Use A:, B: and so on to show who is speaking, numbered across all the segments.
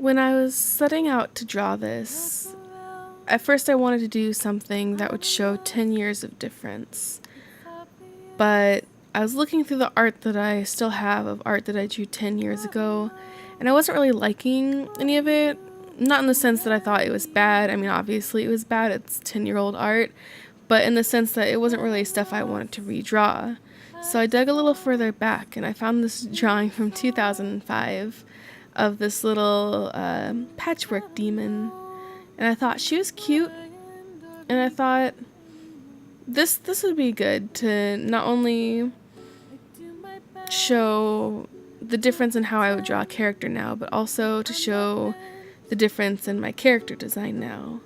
A: When I was setting out to draw this, at first I wanted to do something that would show 10 years of difference. But I was looking through the art that I still have of art that I drew 10 years ago, and I wasn't really liking any of it. Not in the sense that I thought it was bad. I mean, obviously it was bad. It's 10-year-old art. But in the sense that it wasn't really stuff I wanted to redraw. So I dug a little further back and I found this drawing from 2005 of this little patchwork demon. And I thought she was cute. And I thought this would be good to not only show the difference in how I would draw a character now, but also to show the difference in my character design now.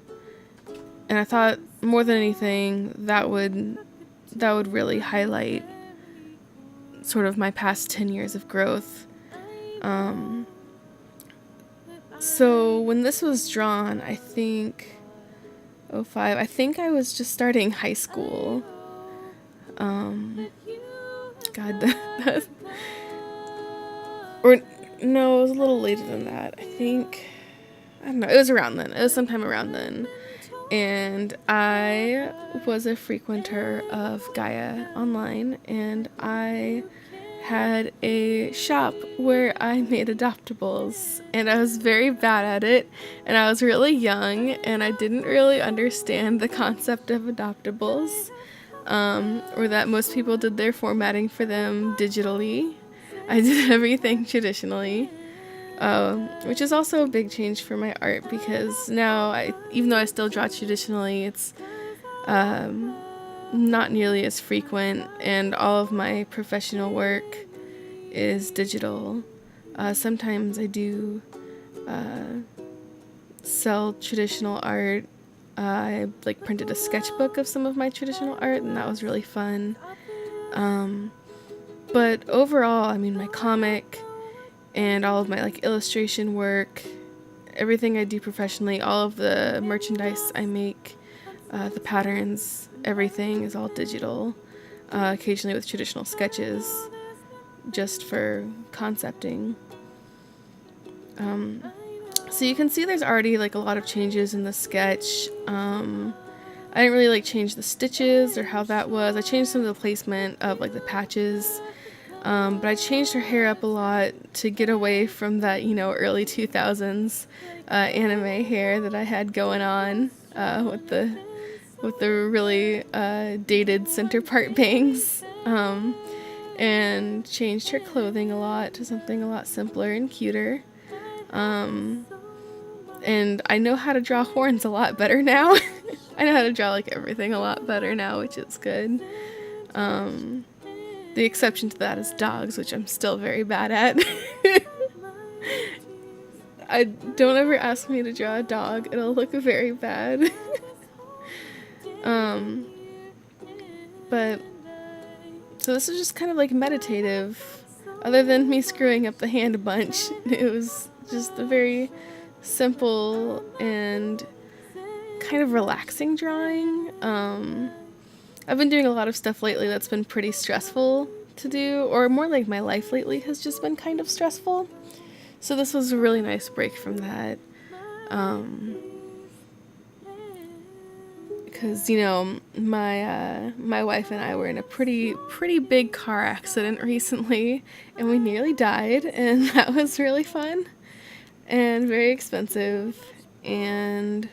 A: And I thought more than anything that would really highlight sort of my past 10 years of growth. So when this was drawn, I think '05, I think I was just starting high school. God, or no, it was a little later than that. I don't know, it was around then. It was sometime around then. And I was a frequenter of Gaia Online, and I had a shop where I made adoptables, and I was very bad at it, and I was really young, and I didn't really understand the concept of adoptables, or that most people did their formatting for them digitally. I did everything traditionally. Which is also a big change for my art, because now, even though I still draw traditionally, it's not nearly as frequent, and all of my professional work is digital. Sometimes I do sell traditional art. I printed a sketchbook of some of my traditional art, and that was really fun. But overall, I mean, my comic and all of my illustration work, everything I do professionally, all of the merchandise I make, the patterns, everything is all digital, occasionally with traditional sketches, just for concepting. So you can see there's already a lot of changes in the sketch. I didn't really change the stitches or how that was. I changed some of the placement of the patches. But I changed her hair up a lot to get away from that, early 2000s anime hair that I had going on with the really dated center part bangs, and changed her clothing a lot to something a lot simpler and cuter. And I know how to draw horns a lot better now. I know how to draw everything a lot better now, which is good. The exception to that is dogs, which I'm still very bad at. Don't ever ask me to draw a dog. It'll look very bad. But so this is just kind of meditative. Other than me screwing up the hand a bunch, it was just a very simple and kind of relaxing drawing. I've been doing a lot of stuff lately that's been pretty stressful to do, or more my life lately has just been kind of stressful. So this was a really nice break from that. Because, my wife and I were in a pretty big car accident recently, and we nearly died, and that was really fun and very expensive, and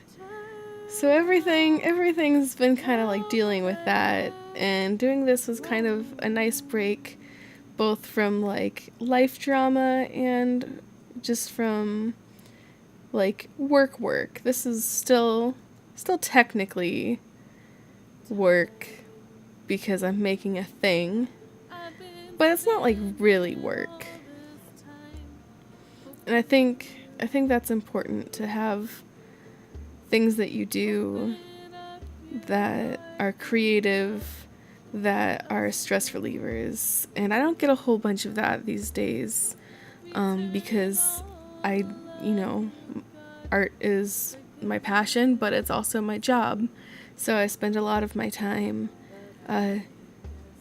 A: so everything's been kind of dealing with that, and doing this was kind of a nice break, both from life drama and just from work. This is still technically work because I'm making a thing, but it's not really work. And I think that's important, to have things that you do that are creative, that are stress relievers. And I don't get a whole bunch of that these days, because art is my passion, but it's also my job. So I spend a lot of my time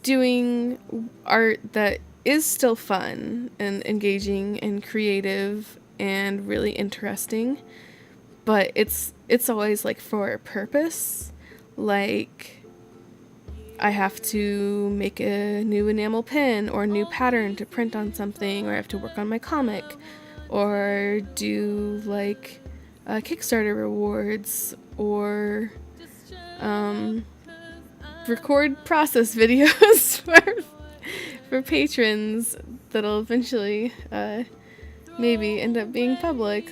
A: doing art that is still fun and engaging and creative and really interesting, but it's always like for a purpose. Like, I have to make a new enamel pin or a new pattern to print on something, or I have to work on my comic, or do like Kickstarter rewards, or record process videos for patrons that'll eventually maybe end up being public.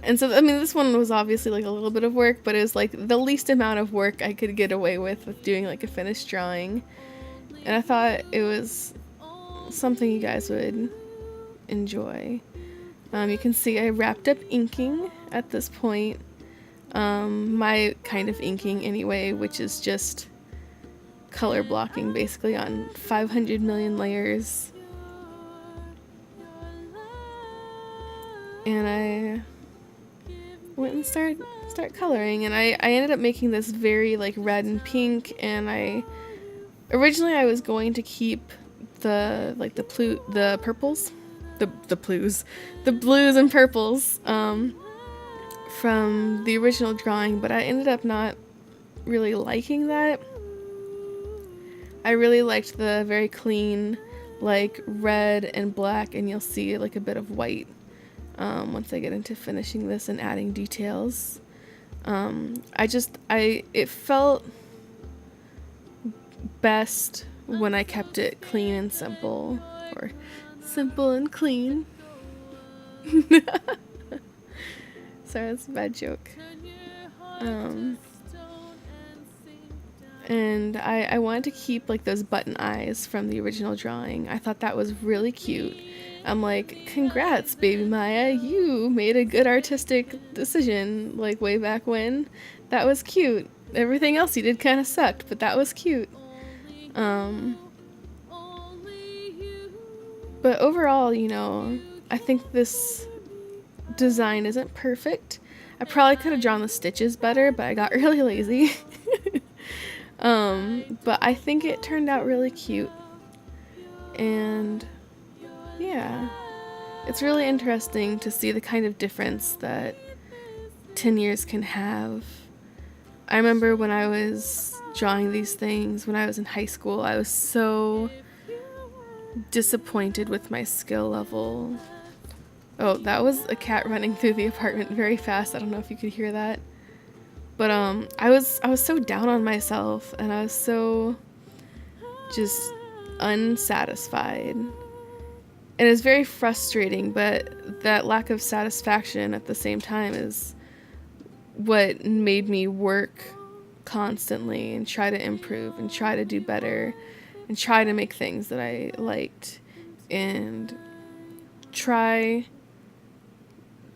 A: And so, I mean, this one was obviously like a little bit of work, but it was like the least amount of work I could get away with doing like a finished drawing. And I thought it was something you guys would enjoy. You can see I wrapped up inking at this point. My kind of inking anyway, which is just color blocking basically on 500 million layers. And I went and start coloring, and I ended up making this very like red and pink, and originally I was going to keep the purples, the blues and purples from the original drawing, but I ended up not really liking that. I really liked the very clean like red and black, and you'll see like a bit of white once I get into finishing this and adding details. It felt best when I kept it clean and simple, or simple and clean. Sorry, that's a bad joke. And I wanted to keep like those button eyes from the original drawing. I thought that was really cute. I'm like, congrats, baby Maya, you made a good artistic decision, like way back when. That was cute. Everything else you did kind of sucked, but that was cute. But overall, you know, I think this design isn't perfect. I probably could have drawn the stitches better, but I got really lazy. But I think it turned out really cute. And yeah, it's really interesting to see the kind of difference that 10 years can have. I remember when I was drawing these things when I was in high school, I was so disappointed with my skill level. Oh, that was a cat running through the apartment very fast. I don't know if you could hear that. But I was so down on myself, and I was so just unsatisfied. And it's very frustrating, but that lack of satisfaction at the same time is what made me work constantly and try to improve and try to do better and try to make things that I liked and try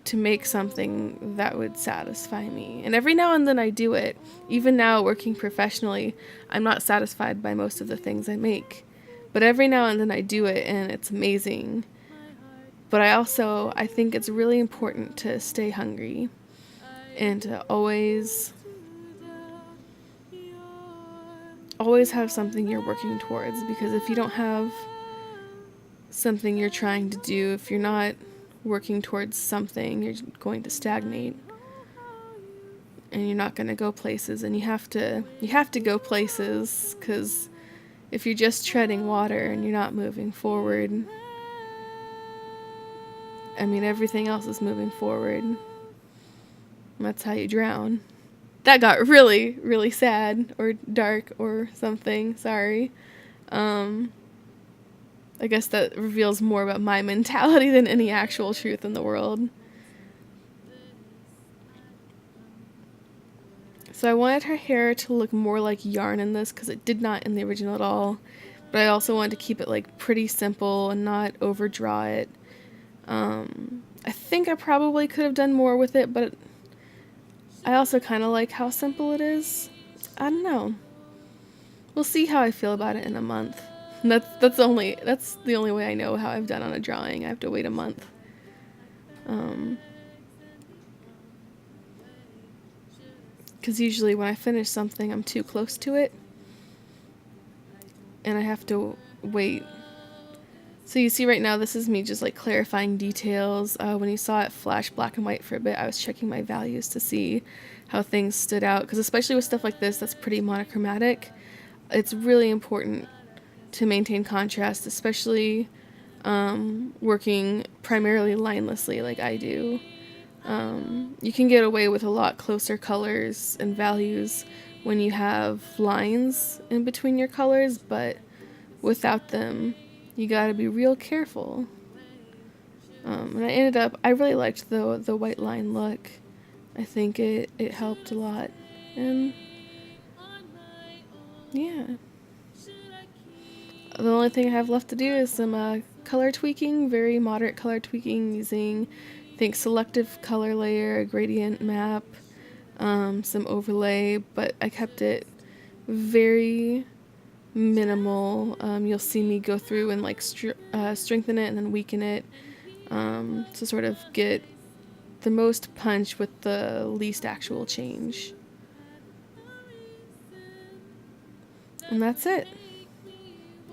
A: to make something that would satisfy me. And every now and then I do it. Even now, working professionally, I'm not satisfied by most of the things I make. But every now and then I do it, and it's amazing. But I think it's really important to stay hungry and to always have something you're working towards, because if you don't have something you're trying to do, if you're not working towards something, you're going to stagnate, and you're not going to go places. And you have to go places, because if you're just treading water and you're not moving forward, I mean, everything else is moving forward. That's how you drown. That got really, really sad or dark or something. Sorry. I guess that reveals more about my mentality than any actual truth in the world. So I wanted her hair to look more like yarn in this, because it did not in the original at all. But I also wanted to keep it like pretty simple and not overdraw it. I think I probably could have done more with it, but I also kind of like how simple it is. I don't know. We'll see how I feel about it in a month. That's the only way I know how I've done on a drawing. I have to wait a month. Because usually when I finish something, I'm too close to it, and I have to wait So you see right now, this is me just like clarifying details. When you saw it flash black and white for a bit, I was checking my values to see how things stood out. Because especially with stuff like this that's pretty monochromatic, it's really important to maintain contrast, especially working primarily linelessly like I do. You can get away with a lot closer colors and values when you have lines in between your colors, but without them, you gotta be real careful. And I really liked the white line look. I think it helped a lot. And yeah. The only thing I have left to do is some color tweaking, very moderate color tweaking using, I think, selective color layer, a gradient map, some overlay, but I kept it very minimal. You'll see me go through and like strengthen it and then weaken it to sort of get the most punch with the least actual change. And that's it.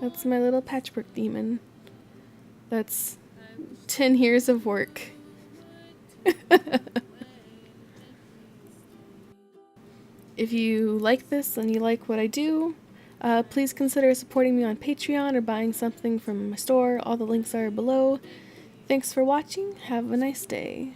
A: That's my little patchwork demon. That's 10 years of work. If you like this and you like what I do, please consider supporting me on Patreon or buying something from my store. All the links are below. Thanks for watching. Have a nice day.